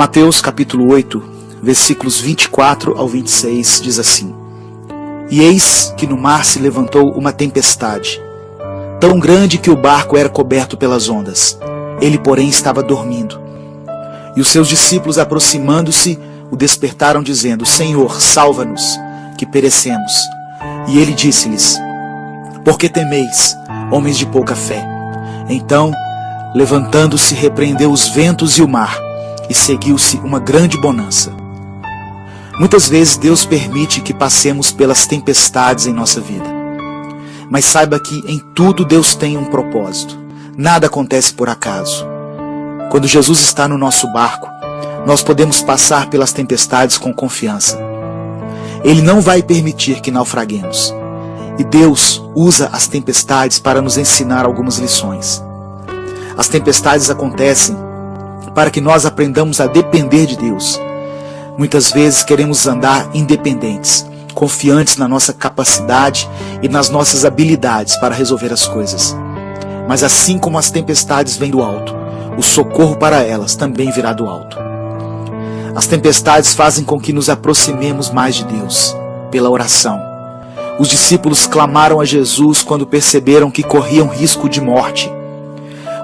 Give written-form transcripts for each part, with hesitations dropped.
Mateus capítulo 8, versículos 24 ao 26 diz assim: E eis que no mar se levantou uma tempestade, tão grande que o barco era coberto pelas ondas. Ele, porém, estava dormindo. E os seus discípulos, aproximando-se, o despertaram, dizendo: Senhor, salva-nos, que perecemos. E ele disse-lhes: Por que temeis, homens de pouca fé? Então, levantando-se, repreendeu os ventos e o mar, e seguiu-se uma grande bonança. Muitas vezes Deus permite que passemos pelas tempestades em nossa vida. Mas saiba que em tudo Deus tem um propósito. Nada acontece por acaso. Quando Jesus está no nosso barco, nós podemos passar pelas tempestades com confiança. Ele não vai permitir que naufraguemos. E Deus usa as tempestades para nos ensinar algumas lições. As tempestades acontecem para que nós aprendamos a depender de Deus. Muitas vezes queremos andar independentes, confiantes na nossa capacidade e nas nossas habilidades para resolver as coisas. Mas assim como as tempestades vêm do alto, o socorro para elas também virá do alto. As tempestades fazem com que nos aproximemos mais de Deus, pela oração. Os discípulos clamaram a Jesus quando perceberam que corriam risco de morte.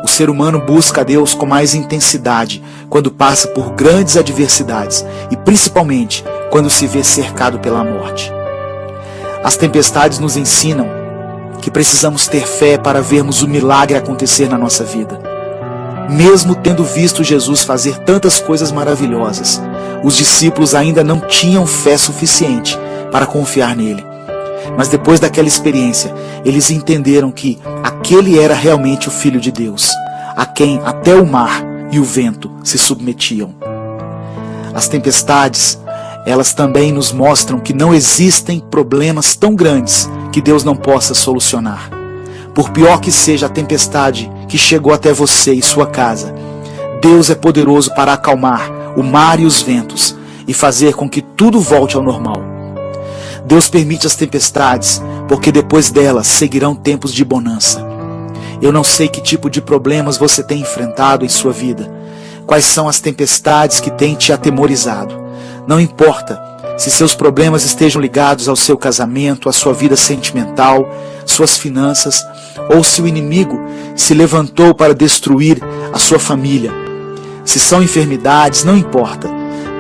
O ser humano busca a Deus com mais intensidade quando passa por grandes adversidades e principalmente quando se vê cercado pela morte. As tempestades nos ensinam que precisamos ter fé para vermos o milagre acontecer na nossa vida. Mesmo tendo visto Jesus fazer tantas coisas maravilhosas, os discípulos ainda não tinham fé suficiente para confiar nele. Mas depois daquela experiência, eles entenderam que aquele era realmente o Filho de Deus, a quem até o mar e o vento se submetiam. As tempestades, elas também nos mostram que não existem problemas tão grandes que Deus não possa solucionar. Por pior que seja a tempestade que chegou até você e sua casa, Deus é poderoso para acalmar o mar e os ventos e fazer com que tudo volte ao normal. Deus permite as tempestades, porque depois delas seguirão tempos de bonança. Eu não sei que tipo de problemas você tem enfrentado em sua vida, quais são as tempestades que têm te atemorizado. Não importa se seus problemas estejam ligados ao seu casamento, à sua vida sentimental, suas finanças, ou se o inimigo se levantou para destruir a sua família. Se são enfermidades, não importa.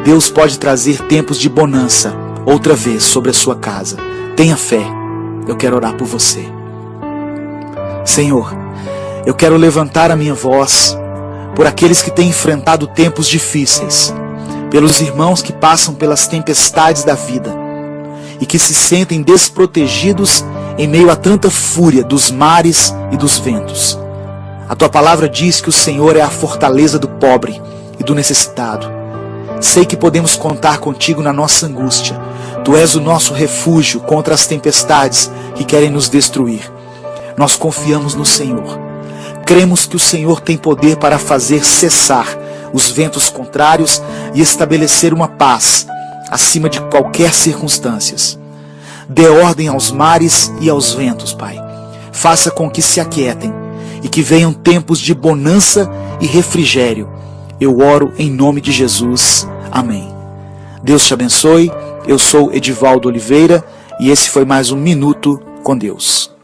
Deus pode trazer tempos de bonança outra vez sobre a sua casa. Tenha fé. Eu quero orar por você. Senhor, eu quero levantar a minha voz por aqueles que têm enfrentado tempos difíceis, pelos irmãos que passam pelas tempestades da vida e que se sentem desprotegidos em meio a tanta fúria dos mares e dos ventos. A tua palavra diz que o Senhor é a fortaleza do pobre e do necessitado. Sei que podemos contar contigo na nossa angústia. Tu és o nosso refúgio contra as tempestades que querem nos destruir. Nós confiamos no Senhor. Cremos que o Senhor tem poder para fazer cessar os ventos contrários e estabelecer uma paz acima de qualquer circunstância. Dê ordem aos mares e aos ventos, Pai. Faça com que se aquietem e que venham tempos de bonança e refrigério. Eu oro em nome de Jesus. Amém. Deus te abençoe. Eu sou Edivaldo Oliveira e esse foi mais um Minuto com Deus.